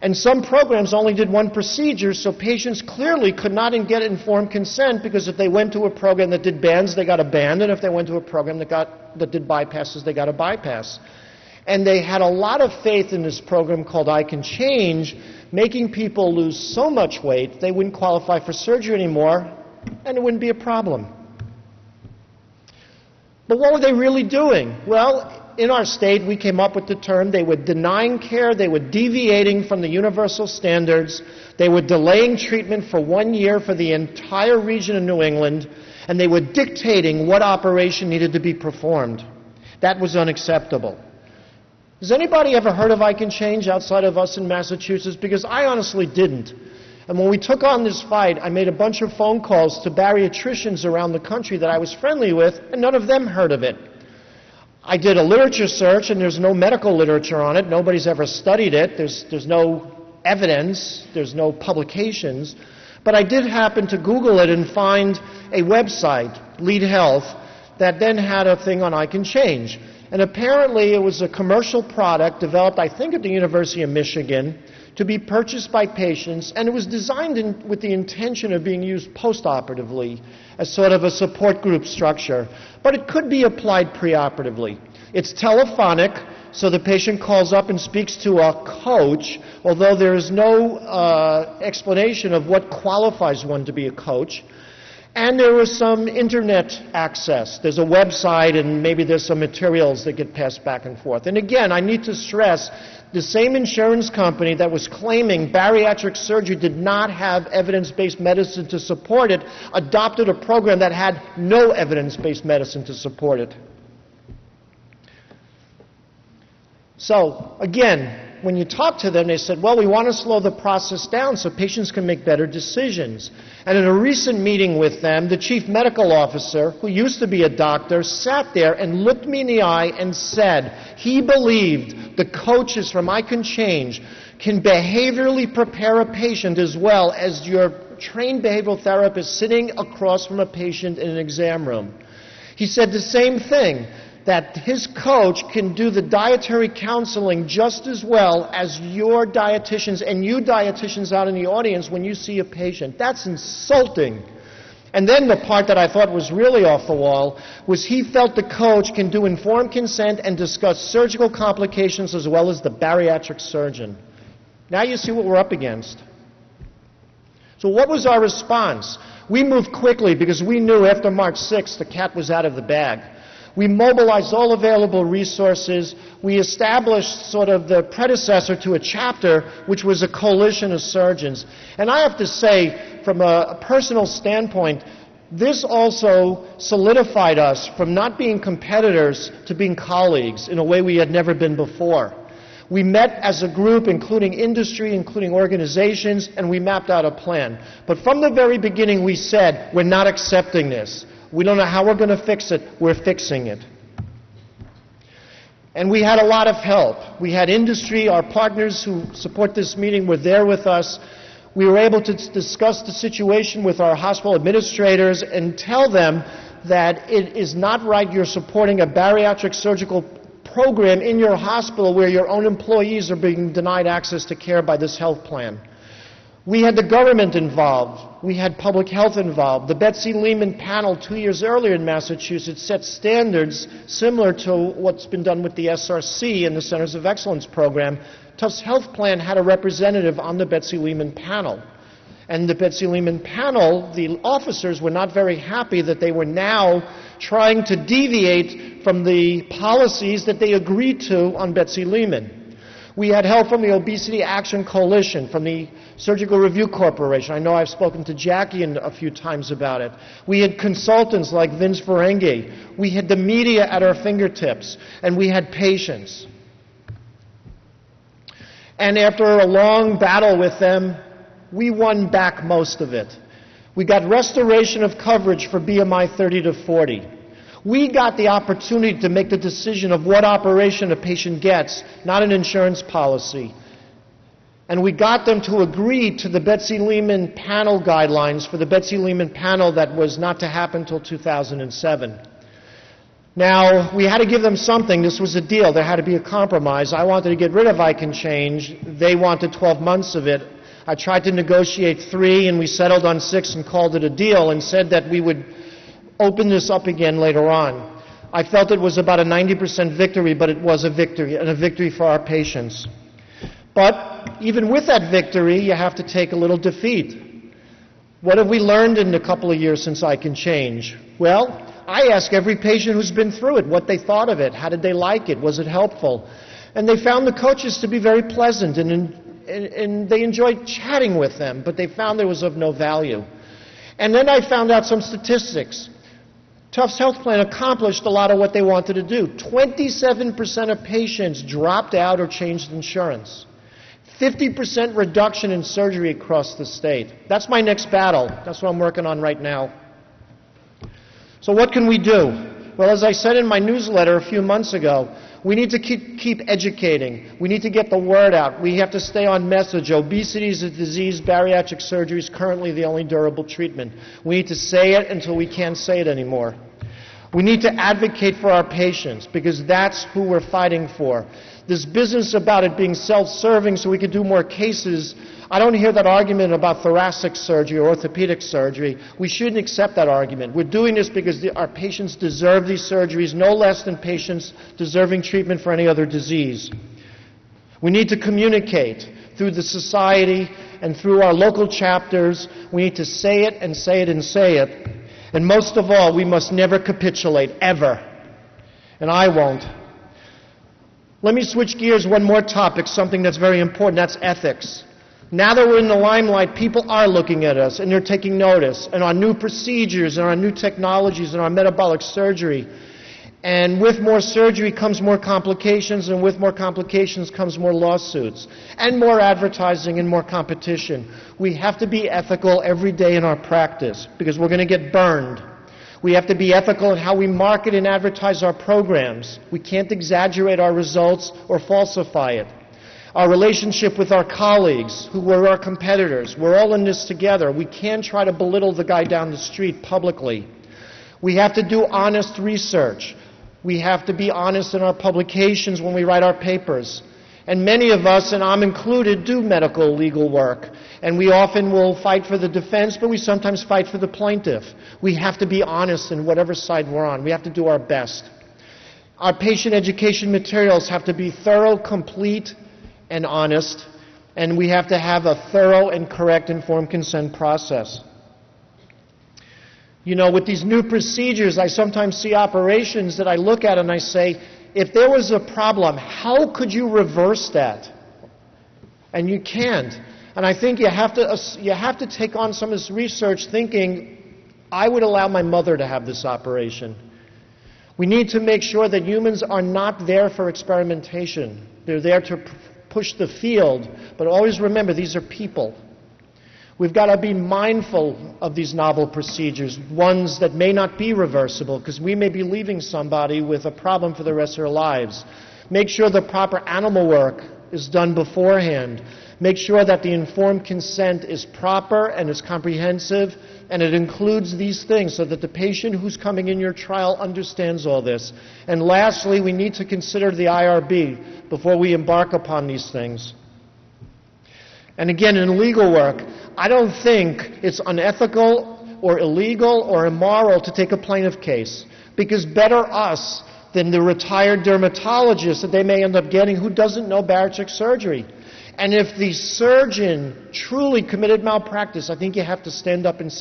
And some programs only did one procedure, so patients clearly could not get informed consent, because if they went to a program that did bands, they got a band, and if they went to a program that did bypasses, they got a bypass. And they had a lot of faith in this program called I Can Change, making people lose so much weight they wouldn't qualify for surgery anymore, and it wouldn't be a problem. But what were they really doing? Well, in our state, we came up with the term, they were denying care, they were deviating from the universal standards, they were delaying treatment for 1 year for the entire region of New England, and they were dictating what operation needed to be performed. That was unacceptable. Has anybody ever heard of I Can Change outside of us in Massachusetts? Because I honestly didn't. And when we took on this fight, I made a bunch of phone calls to bariatricians around the country that I was friendly with, and none of them heard of it. I did a literature search, and there's no medical literature on it. Nobody's ever studied it. There's no evidence. There's no publications. But I did happen to Google it and find a website, Lead Health, that then had a thing on I Can Change. And apparently it was a commercial product developed, I think, at the University of Michigan, to be purchased by patients, and it was designed with the intention of being used postoperatively as sort of a support group structure. But it could be applied preoperatively. It's telephonic, so the patient calls up and speaks to a coach, although there is no explanation of what qualifies one to be a coach. And there was some internet access. There's a website, and maybe there's some materials that get passed back and forth. And again, I need to stress, the same insurance company that was claiming bariatric surgery did not have evidence-based medicine to support it adopted a program that had no evidence-based medicine to support it. So, again, when you talk to them, they said, well, we want to slow the process down so patients can make better decisions. And in a recent meeting with them, the chief medical officer, who used to be a doctor, sat there and looked me in the eye and said he believed the coaches from I Can Change can behaviorally prepare a patient as well as your trained behavioral therapist sitting across from a patient in an exam room. He said the same thing, that his coach can do the dietary counseling just as well as your dietitians and you dietitians out in the audience when you see a patient. That's insulting. And then the part that I thought was really off the wall was he felt the coach can do informed consent and discuss surgical complications as well as the bariatric surgeon. Now you see what we're up against. So what was our response? We moved quickly because we knew after March 6th the cat was out of the bag. We mobilized all available resources. We established sort of the predecessor to a chapter, which was a coalition of surgeons. And I have to say, from a personal standpoint, this also solidified us from not being competitors to being colleagues in a way we had never been before. We met as a group, including industry, including organizations, and we mapped out a plan. But from the very beginning, we said, we're not accepting this. We don't know how we're going to fix it. We're fixing it. And we had a lot of help. We had industry, our partners who support this meeting were there with us. We were able to discuss the situation with our hospital administrators and tell them that it is not right you're supporting a bariatric surgical program in your hospital where your own employees are being denied access to care by this health plan. We had the government involved. We had public health involved. The Betsy Lehman panel 2 years earlier in Massachusetts set standards similar to what's been done with the SRC and the Centers of Excellence program. Tufts Health Plan had a representative on the Betsy Lehman panel. And the Betsy Lehman panel, the officers were not very happy that they were now trying to deviate from the policies that they agreed to on Betsy Lehman. We had help from the Obesity Action Coalition, from the Surgical Review Corporation. I know I've spoken to Jackie a few times about it. We had consultants like Vince Ferengi. We had the media at our fingertips, and we had patients. And after a long battle with them, we won back most of it. We got restoration of coverage for BMI 30 to 40. We got the opportunity to make the decision of what operation a patient gets, not an insurance policy. And we got them to agree to the Betsy Lehman panel guidelines for the Betsy Lehman panel that was not to happen until 2007. Now, we had to give them something. This was a deal. There had to be a compromise. I wanted to get rid of I Can Change. They wanted 12 months of it. I tried to negotiate 3, and we settled on 6 and called it a deal and said that we would open this up again later on. I felt it was about a 90% victory, but it was a victory, and a victory for our patients. But even with that victory, you have to take a little defeat. What have we learned in the couple of years since I Can Change? Well, I ask every patient who's been through it what they thought of it, how did they like it, was it helpful? And they found the coaches to be very pleasant, and they enjoyed chatting with them, but they found there was of no value. And then I found out some statistics. Tufts Health Plan accomplished a lot of what they wanted to do. 27% of patients dropped out or changed insurance. 50% reduction in surgery across the state. That's my next battle. That's what I'm working on right now. So what can we do? Well, as I said in my newsletter a few months ago, we need to keep educating. We need to get the word out. We have to stay on message. Obesity is a disease. Bariatric surgery is currently the only durable treatment. We need to say it until we can't say it anymore. We need to advocate for our patients because that's who we're fighting for. This business about it being self-serving so we could do more cases, I don't hear that argument about thoracic surgery or orthopedic surgery. We shouldn't accept that argument. We're doing this because our patients deserve these surgeries no less than patients deserving treatment for any other disease. We need to communicate through the society and through our local chapters. We need to say it and say it and say it. And most of all, we must never capitulate, ever. And I won't. Let me switch gears one more topic, something that's very important, that's ethics. Now that we're in the limelight, people are looking at us and they're taking notice, and our new procedures and our new technologies and our metabolic surgery. And with more surgery comes more complications, and with more complications comes more lawsuits, and more advertising and more competition. We have to be ethical every day in our practice because we're going to get burned. We have to be ethical in how we market and advertise our programs. We can't exaggerate our results or falsify it. Our relationship with our colleagues, who were our competitors, we're all in this together. We can't try to belittle the guy down the street publicly. We have to do honest research. We have to be honest in our publications when we write our papers. And many of us, and I'm included, do medical legal work. And we often will fight for the defense, but we sometimes fight for the plaintiff. We have to be honest in whatever side we're on. We have to do our best. Our patient education materials have to be thorough, complete, and honest. And we have to have a thorough and correct informed consent process. You know, with these new procedures, I sometimes see operations that I look at and I say, if there was a problem, how could you reverse that? And you can't. And I think you have to take on some of this research thinking, I would allow my mother to have this operation. We need to make sure that humans are not there for experimentation. They're there to push the field. But always remember, these are people. We've got to be mindful of these novel procedures, ones that may not be reversible, because we may be leaving somebody with a problem for the rest of their lives. Make sure the proper animal work is done beforehand. Make sure that the informed consent is proper and is comprehensive, and it includes these things so that the patient who's coming in your trial understands all this. And lastly, we need to consider the IRB before we embark upon these things. And again, in legal work, I don't think it's unethical or illegal or immoral to take a plaintiff case, because better us than the retired dermatologist that they may end up getting who doesn't know bariatric surgery. And if the surgeon truly committed malpractice, I think you have to stand up and say,